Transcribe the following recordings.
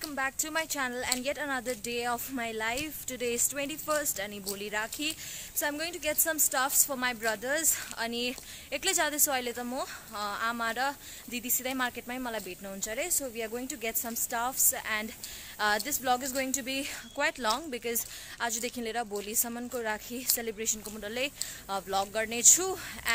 welcome back to my channel and yet another day of my life. Today is 21st ani bholi Rakhi, so I'm going to get some stuffs for my brothers. Ani ekle jadechu aile ta mo ama ra didi sidai market mai malai bhetnu huncha re, so we are going to get some stuffs and this vlog is going to be quite long because आज देखि लिएर भोलि सम्म को राखी celebration को मुडले vlog गर्ने छु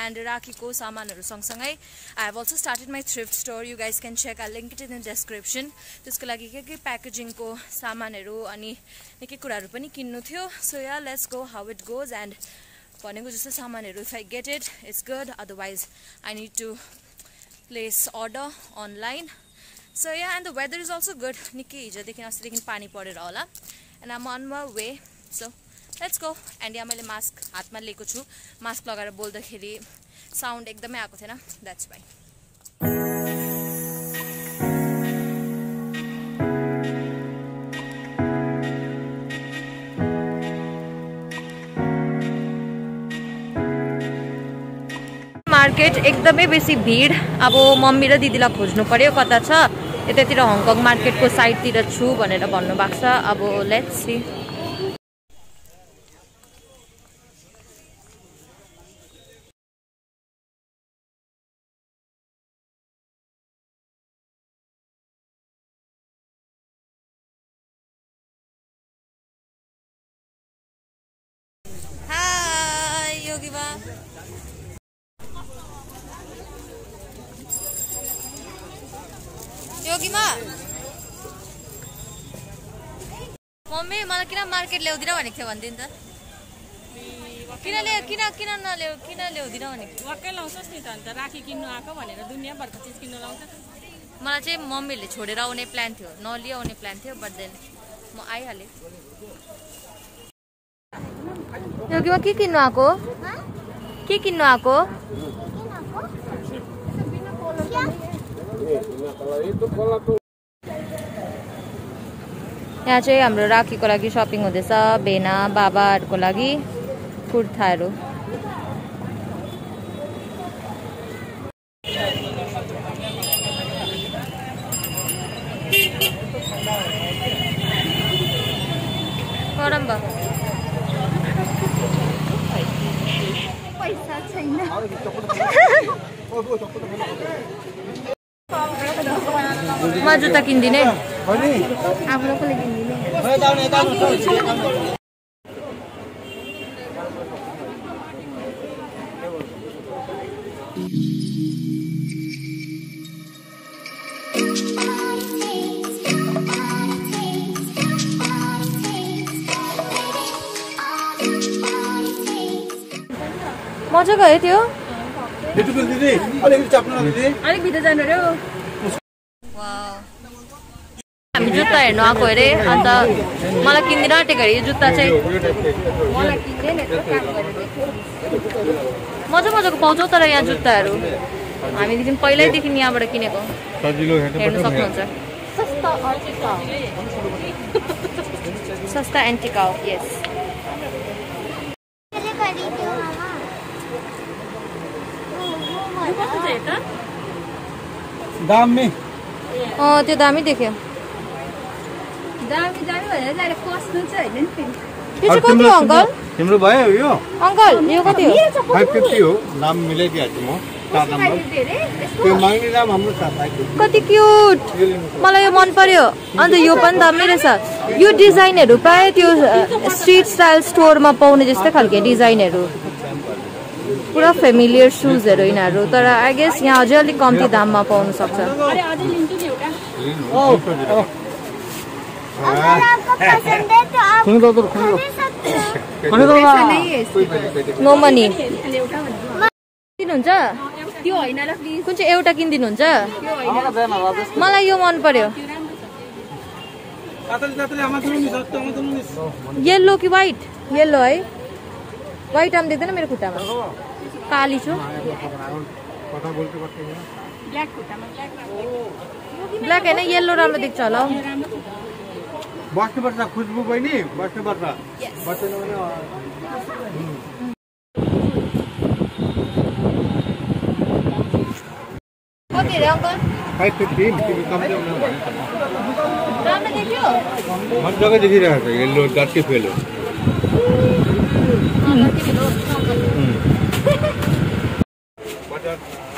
and राखी को सामानहरु सँगसँगै I have also started my thrift store. You guys can check, I'll link it in the description. त्यसको लागि के packaging को सामानहरु अनि निकै कुराहरु पनि किन्नु थियो. So yeah, let's go how it goes and भनेको जस्तो सामानहरु if I get it it's good, otherwise I need to place order online. So yeah, and the weather is also good. निकै हिजोदेखि अस्तिदेखि पानी परेर होला and I'm on my way. So let's go. And यहाँ मैले मास्क हातमा लिएको छु. मास्क लगाएर बोल्दाखेरि साउन्ड एकदमै आएको थिएन. That's why. मार्केट एकदमै बेसी भिड. अब मम्मी र दिदीलाई खोज्नु पर्यो कता छ. यतातिर हङकङ मार्केटको साइडतिर छु भनेर भन्नु भएको छ. अब लेट्स सी. हाय योगिबा. योगिमा मम्मी मलाई किन मार्केट ल्याउदिन भनेको थियो भन्दिन त. किन ल्याउदिन भनेको वक्कै लाउँछस् नि त. अन्त राखी किन्नु आको भनेर दुनिया भरको चीज किन्नु लाउँछ. मलाई चाहिँ मम्मीले छोडेर आउने प्लान थियो, नलिए आउने प्लान थियो, बट देन म आइहाले. योगिमा के किन्नु आको? के किन्नु आको? यहाँ चाहिँ हाम्रो राखीको लागि शपिङ हुँदैछ. बेना बाबाहरुको लागि कुर्ताहरु. गरम भयो. पैसा छैन. म जुत्ता किन्दिने. आफ्नो को लागि किन्दिने. मजा गयो त्यो. अलिक भित्र जानु रे. हामी जुत्ता हेर्नु आएको अरे. अन्त मलाई किन्दिन आँटेको अरे यो जुत्ता चाहिँ. मजा मजाको पाउँछौ तर यहाँ जुत्ताहरू. हामीदेखि पहिल्यैदेखि यहाँबाट किनेको. हेर्नु सक्नुहुन्छ. सस्ता एन्टिकाउ. यस. दामी. त्यो दामी देख्यो. दामी भनेर कस्तो चाहिँ हैन नि. यो चाहिँ कति हो अंकल? तिम्रो भयो यो? अंकल यो कति हो? 550 हो. नाम मिलाइदिहाल्छु म. 4 नम्बर. त्यो माग्ने दाम हाम्रो 750. कति क्यूट. मलाई यो मन पर्यो. अन्त यो पनि दामी रहेछ. यो डिजाइनहरु पाए त्यो स्ट्रीट स्टाइल स्टोरमा पाउने जस्तै खालके डिजाइनहरु. पुरा फेमिलियर सुजहरु यिनीहरु. तर आई गेस यहाँ अझै अलि कम्ती दाममा पाउन सक्छ. अरे अझै लिन्छु नि एउटा. अगर आपको पसंद है तो आप नो मनी. किन्नुहुन्छ? त्यो हैन ल प्लिज. कुन चाहिँ एउटा किन्दिनुहुन्छ? मलाई यो मन पर्यो. येल्लो कि व्हाइट? येल्लो है. व्हाइट आम देख्दैन मेरो खुट्टामा. काली छु. ब्ल्याक खुट्टामा ब्ल्याक हैन येल्लो राम्रो देख्छ होला. बस्नुपर्छ खुशबु बहिनी. बस्नुपर्छ. बस्दैन भने कति रे अंकल? 550. तिमी कम ल्याउनु भने राम्रो देख्यो मजाको देखिरहेको छ येल्लो डट के फेल हो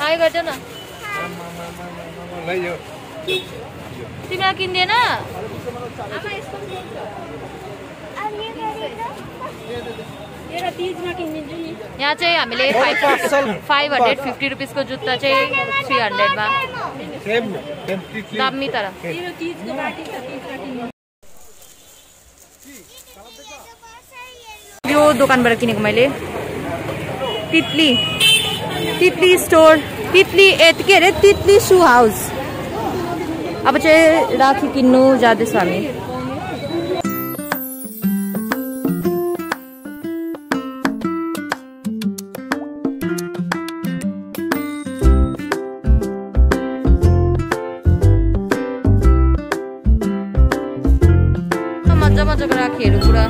हाई गर्छ न लैयो तिमीलाई किन्दैन यहाँ चाहिँ हामीले 550 रुपिसको जुत्ता चाहिँ 300 मा दामी तर यो दोकानबाट किनेको मैले तितली स्टोर तितली के अरे तितली सु हाउस अब चाहिँ राखी किन्नु जाँदैछ हामी मजाको राखीहरू पुरा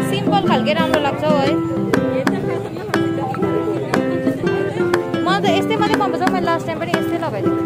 सिम्पल खालके राम्रो लाग्छ है मलाई त यस्तै मात्रै मनपर्छ मैले लास्ट टाइम पनि यस्तै लगाइदिएको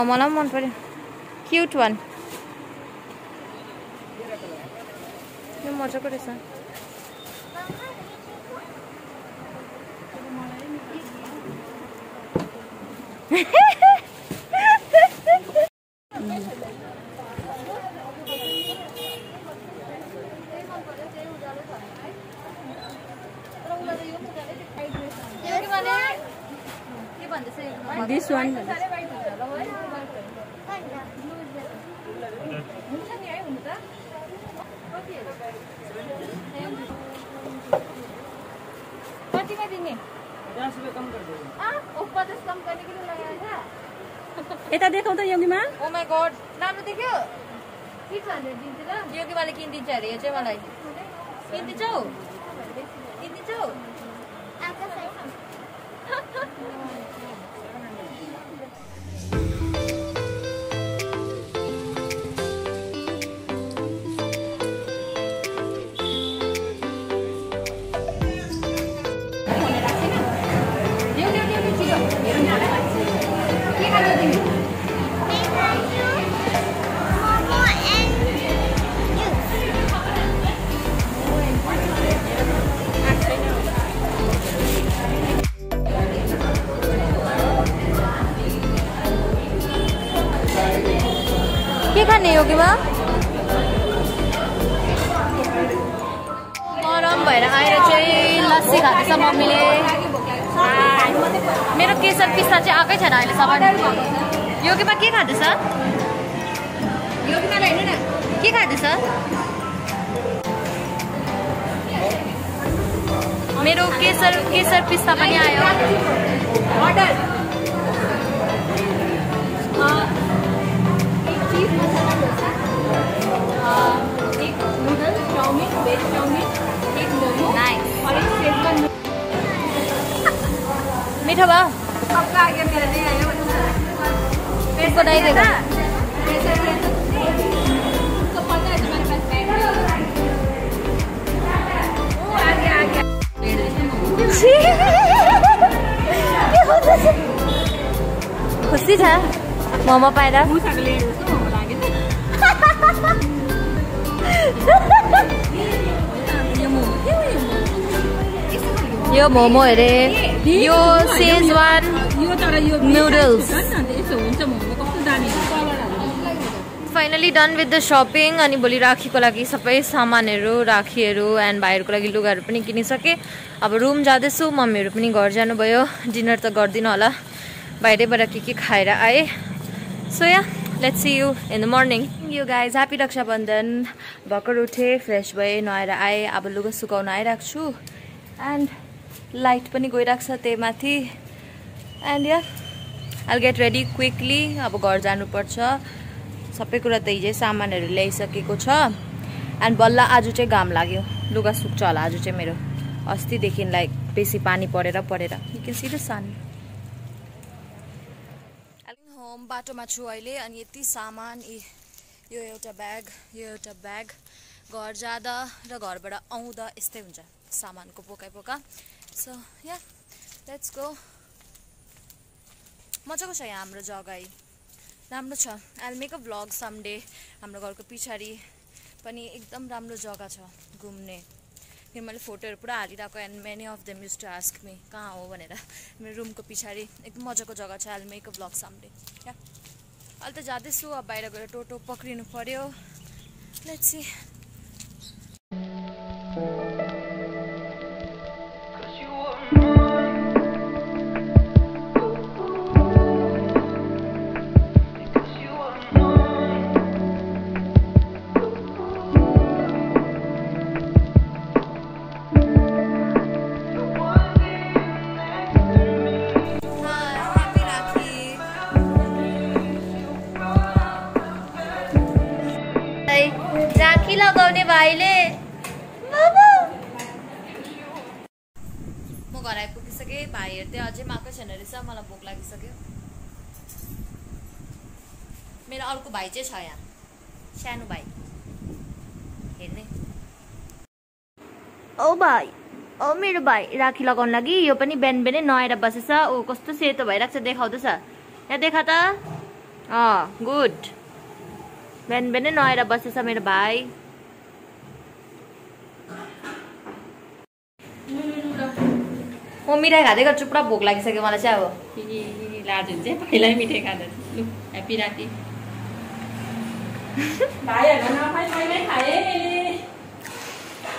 मलाई मन पर्यो क्युट वान यो मजाको रहेछ This one. कतिमा दिने 10 रुपैयाँ कम कर दो 50 कम करने के लिए लगाया था यता देखाउ त योगीमा ओ माय गॉड राम्रो देख्यो 600 दिन्छ ल योगीमाले किनिदिन्छ अरे यो चाहिँ मलाई किनिदिन्छौ के खाने योगीमा गरम भएर आएर चाहिँ लस्सी खाँदैछ मम्मीले मेरो केसर पिस्ता चाहिँ आएकै छैन अहिलेसम्म योगीमा के खाँदैछ के खाँदैछ मेरो केसर पिस्ता पनि आयो अर्डर एक नूडल्स चाउमीन वेज चाउमीन एक मोमो और एक शेजवान मीठा बा आपका आ गया मेरा नहीं आया पेट को नहीं देगा तो पता है तुम्हारे पास बैग वो आ गया खुशी था मोमो पाएर यो मोमो अरे यो Schezwan noodles finally done with the shopping अनि भोलि राखीको लागि सबै सामानहरू राखीहरू एन्ड भाइहरूको लागि लुगाहरू पनि किनिसके अब रुम जाँदैछु मम्मीहरू पनि घर जानुभयो डिनर त गर्दिनँ होला बाहिरैबाट के खाएर आए So yeah, let's see you in the morning. You guys, happy Raksha Bandhan. भर्खर उठे, फ्रेश भए, नुहाएर आए, अब लुगा सुकाउन आइरहेको छु and light पनि गइरहेको छ त्यही माथि and yeah, I'll get ready quickly. अब घर जानुपर्छ. सबै कुरा त हिजै सामानहरु ल्याइसकेको छ and बल्ल आज चाहिँ घाम लाग्यो. लुगा सुक्छ होला आज चाहिँ मेरो. अस्ति देखि लाइक बेसी पानी परेर you can see the sun. Home बाटोमा छु अहिले अनि यति सामान यो एउटा ब्याग घर जाँदा र घरबाट आउँदा यस्तै हुन्छ सामानको पोका सो या लेट्स गो मजाको छ यहाँ हाम्रो जग्गा राम्रो छ I'll make a vlog someday हाम्रो घरको पिछाडी पनि एकदम राम्रो जग्गा छ घुम्ने किन मैले फोटोहरु पुरा हालिराको and many of them used to ask me कहाँ हो भनेर मेरो रुमको पिछाडी एकदम मजाको जग्गा छ I'll make a vlog someday या अहिले त जादैछु अब बाहिर गएर टोटो पक्रिनु पर्यो लेट्स सी राखी लगाउने भाइले बाबु म घर आइपुगिसके भाइ हेर्दै अझै माकै छैन रहेछ मलाई भोक लागिसक्यो मेरो अर्को भाइ चाहिँ छ यहाँ सानो भाइ हेर्ने ओ भाइ ओ मेरो भाइ राखी लगाउन लागि यो पनि बिहान बिहानै नआएर बसेछ ओ कस्तो सेतो भइराख्छ देखाउँदैछ यहाँ देखा त गुड बिहान बिहानै नआएर बसेछ मेरो भाइ म मिठाई खाँदै गर्छु पुरा भोक लागिसक्यो मलाई चाहिँ अब लाज हुन्छ भाइलाई मिठाई खाँदा लु ह्यापी राति भाइहरु नखाइ मैले खाए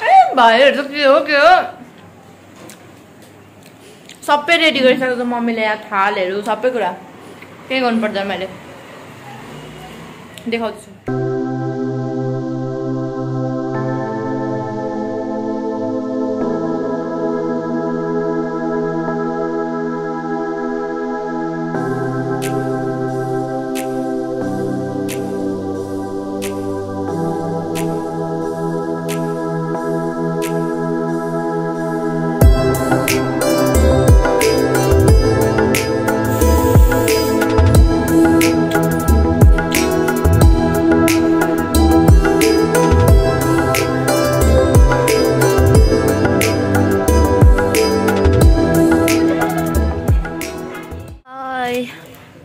ए भाइहरु त के हो सबै रेडी गरिसकेको छ मम्मीले यहाँ थालहरु सबै कुरा के गर्नु पर्दैन मैले देखाउँछु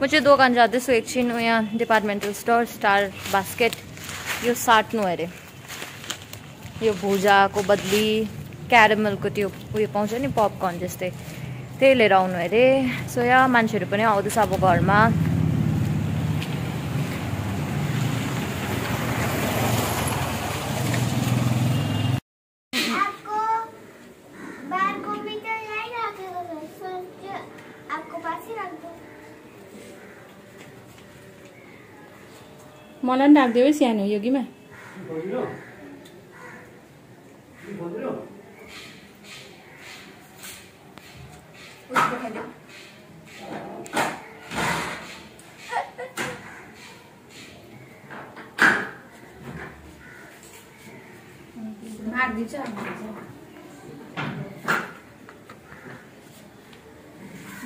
म चाहिँ दोकान जाँदैछु एकछिन यहाँ डिपार्टमेन्टल स्टोर स्टार बास्केट यो साट्नु अरे यो भुजाको बदली क्यारामलको त्यो उयो पाउँछ नि पपकर्न जस्तै त्यही लिएर आउनु अरे सो यहाँ मान्छेहरू पनि आउँदैछ अब घरमा मलाई पनि राख्देऊ है सानो योगीमा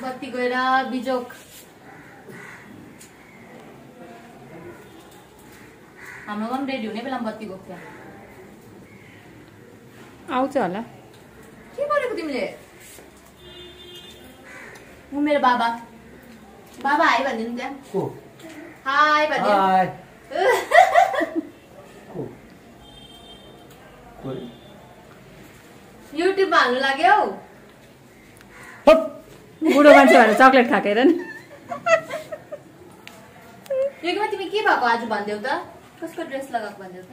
बत्ती गएर बिजोक हाम्रो पनि रेडी हुने बेलामा बत्ती गएको थियो आउँछ होला के गरेको तिमीले म मेरो बाबा हाई भनिदिनु त्यहाँ हाई भनिदिनु युट्युबमा हाल्नु लाग्यो बुढो मान्छे भनेर चक्लेट खाकेर नि योगीमा तिमी के भएको आज भन्देऊ त कसको ड्रेस लगाएको भन्देऊ त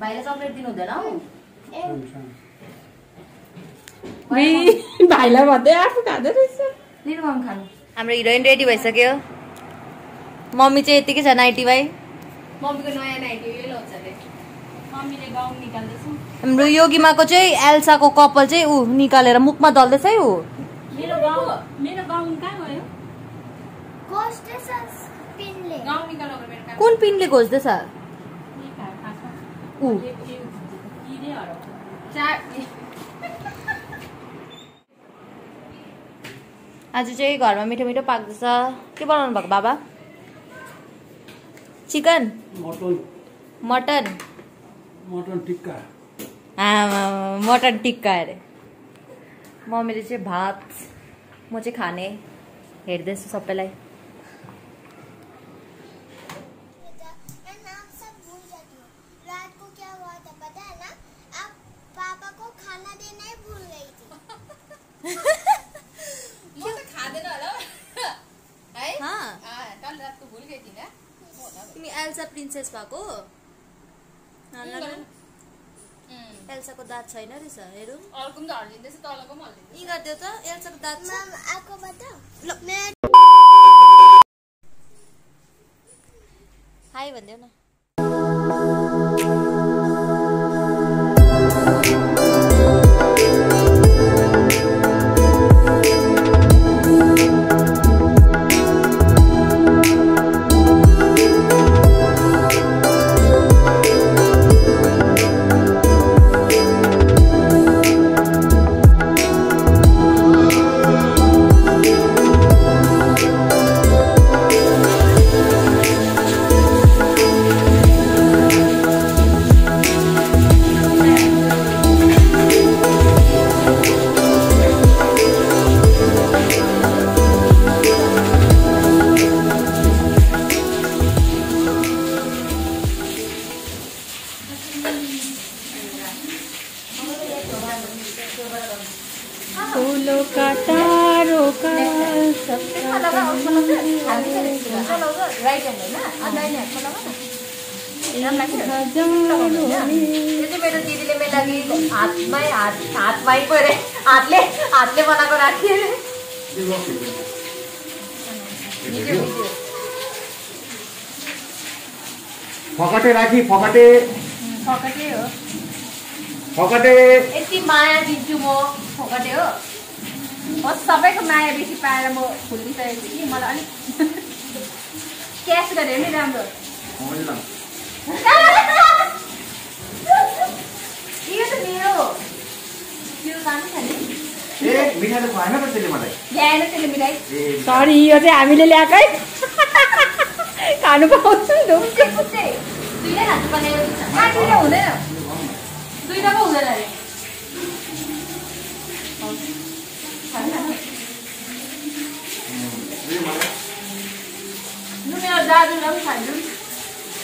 भाइलाई चक्लेट दिनु हुँदैन हौ भाइलाई भन्दै आफू खाँदो रहेछ लिनु खानु हाम्रो हिरोइन रेडी भइसक्यो। मम्मी चाहिँ यतिकै छ नाइटी भाइ। मम्मीको नयाँ नाइटी यो लाउँछ अरे। मम्मीले गाउन निकाल्दैछ। हाम्रो योगीमाको चाहिँ एल्साको कपाल चाहिँ ऊ निकालेर मुखमा दल्दैछ है ऊ। मेरो गाउन कहाँ गयो? खोज्दैछ पिनले। गाउन निकाल्नु मेरो काम। कुन पिनले खोज्दैछ? ऊ आज चाहिँ घरमा मिठो मिठो पाक्दैछ। के बनाउनु भएको बाबा? Chicken mutton tikka. Mutton tikka अरे। मम्मीले चाहिँ भात, म चाहिँ खाने हेर्दैछु सबैलाई। तिमी एल्सा प्रिन्सेस भएको? एल्साको दाँत छैन रहेछ हेरौँ। अर्को पनि हल्लिँदैछ तलको पनि हल्लिँदैछ। यी गरिदेऊ त एल्साको दाँत छ। हाई भनिदेऊ न। फूलों का तारों का मेरो दिदीले मेरो लागि हातमै परे हातले बनाएको राखिए। फकटे राखी फकटे हो फकटे यति माया दिन्छु म। फकटे हो सबैको माया बेसी पाएर म फुलिसकेको छु कि मलाई अलिक क्यास गरे नि राम्रो। यो त मेरो यो खानु छ नि। ए मिठाई त खुवाएन त त्यसले मलाई। ल्याएन त्यसले मिठाई। सरी यो चाहिँ हामीले ल्याएकै खानु पाउँछु। दुईटा खानु पर्ने दुईटा हुँदैन। दुईटाको हुँदैन अरे।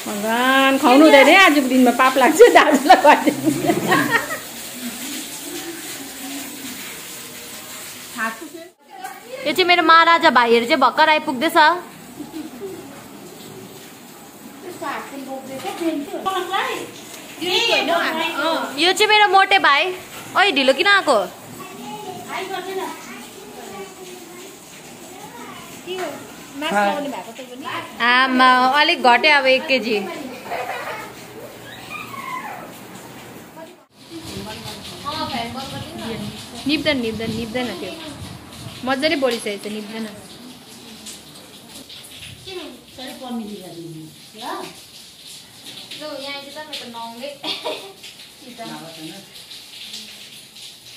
भगवान खुवाउनु हुँदैन आजको दिनमा पाप लाग्छ दाजुलाई खुवाइदिनु। यो चाहिँ मेरो महाराजा भाइहरू चाहिँ भर्खर आइपुग्दैछ। यो चाहिँ मेरो मोटे भाइ। ओइ ढिलो किन आएको? आमा अलिक घट्यो अब 1 केजी। निप्दैन त्यो मजाले बोलिसकेको छ। निप्दैन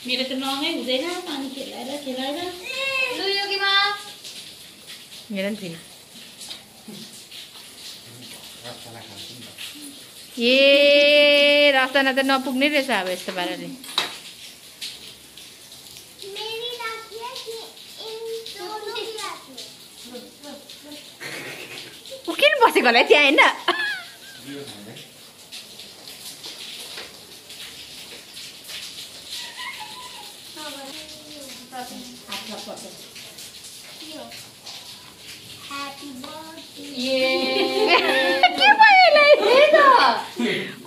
मेरो त नङै हुँदैन पानी खेलाएर हेर नि फेरि। ए रसना त नपुग्ने रहेछ अब यस्तो पाराले। किन बसेको होला त्यहाँ होइन?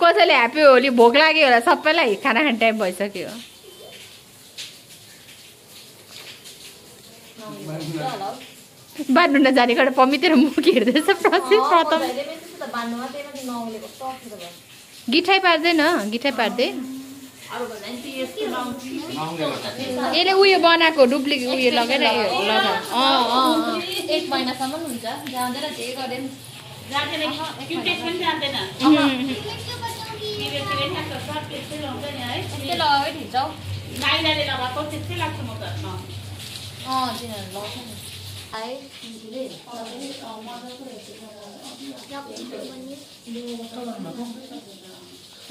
कसैले ह्याप्पी होली भोक लाग्यो होला सबैलाई। खाना खाने टाइम भइसक्यो। बाँध्नु नजाने गरेर पमितेर मुख हेर्दैछ प्रसिद्ध प्रथम गिठाइ पार्दैन गिठाइ पार्दै यसले उयो बनाएको डुप्लिकेट उयो लगेर लगा 1 महिनासम्म हुन्छ जान्दैन जे गरे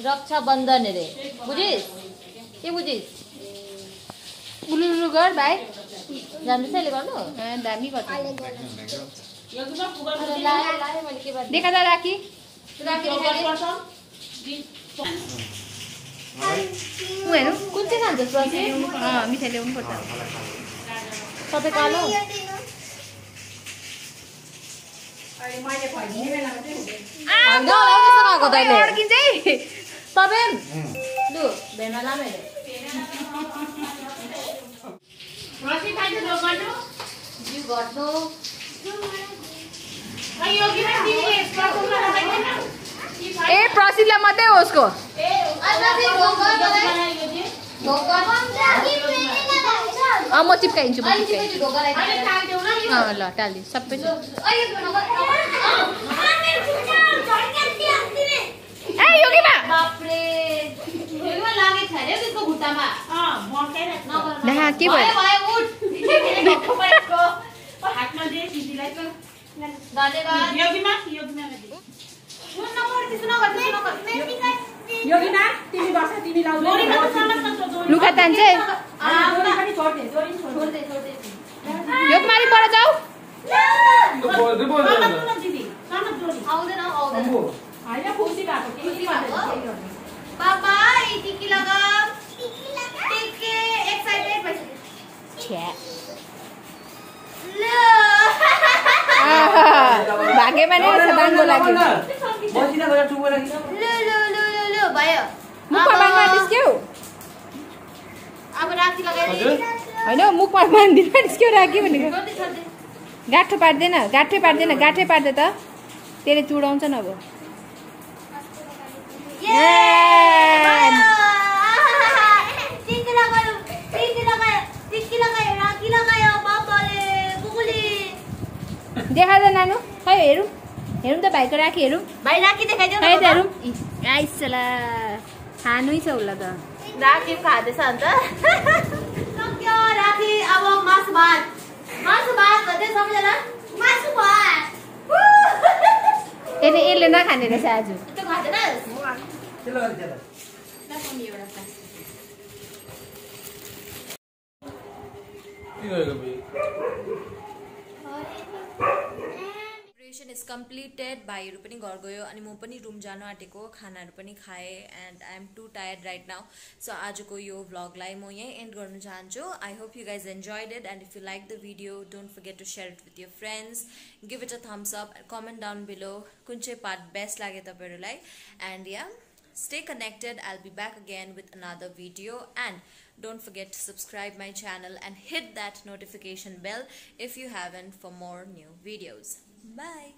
रक्षाबन्धन अरे बुझिस् के बुझिस् उलुलु गर भाइ जान्दैछ अहिले गर्नु दामी गर्छ मैले के गर्नु देखा त राखी हेर्नु कुन चाहिँ खान्छ प्रसिद्ध मिठाई ल्याउनु पर्छ तपाईँ कालो तपाईँ लु भेना लामे ए प्रसिद्धलाई मात्रै हो उसको म चिप्काइदिन्छु ल टाल्दि सबै ए योगीमा के भयो लुगा तान्छ योगमारी पर जाऊ भाग्यमा नै बाङ्गो लाग्यो मुखमा बाङ्गो निस्क्यौ होइन मुखमा बाँधिदिनु निस्क्यौ राख्यो भनेको गाँठो पार्दैन गाँठै पार्दै त त्यसले चुडाउँछ न अब देखा त नानु खै हेरौँ त भाइको राखी हेरौँ भाइ राखी देखाइदेऊ खै त हेरौँ आइसला खानै छ उसलाई त राखी खाँदैछ अन्त राखी अब मासु भात भन्दै सबैजना मासु भात यसले नखाने रहेछ आज त्यो खाँदैनस् Preparation is completed. भाइहरु पनि घर गयो अनि म पनि रुम जान आटेको खानाहरु पनि खाए and I am too tired right now. So आजको यो vlogलाई म यही end गर्न चाहन्छु. I hope you guys enjoyed it and if you liked the video, don't forget to share it with your friends. Give it a thumbs up and comment down below कुन चाहिँ part best लाग्यो तपाईहरुलाई. And yeah, stay connected. I'll be back again with another video and don't forget to subscribe my channel and hit that notification bell if you haven't for more new videos. Bye.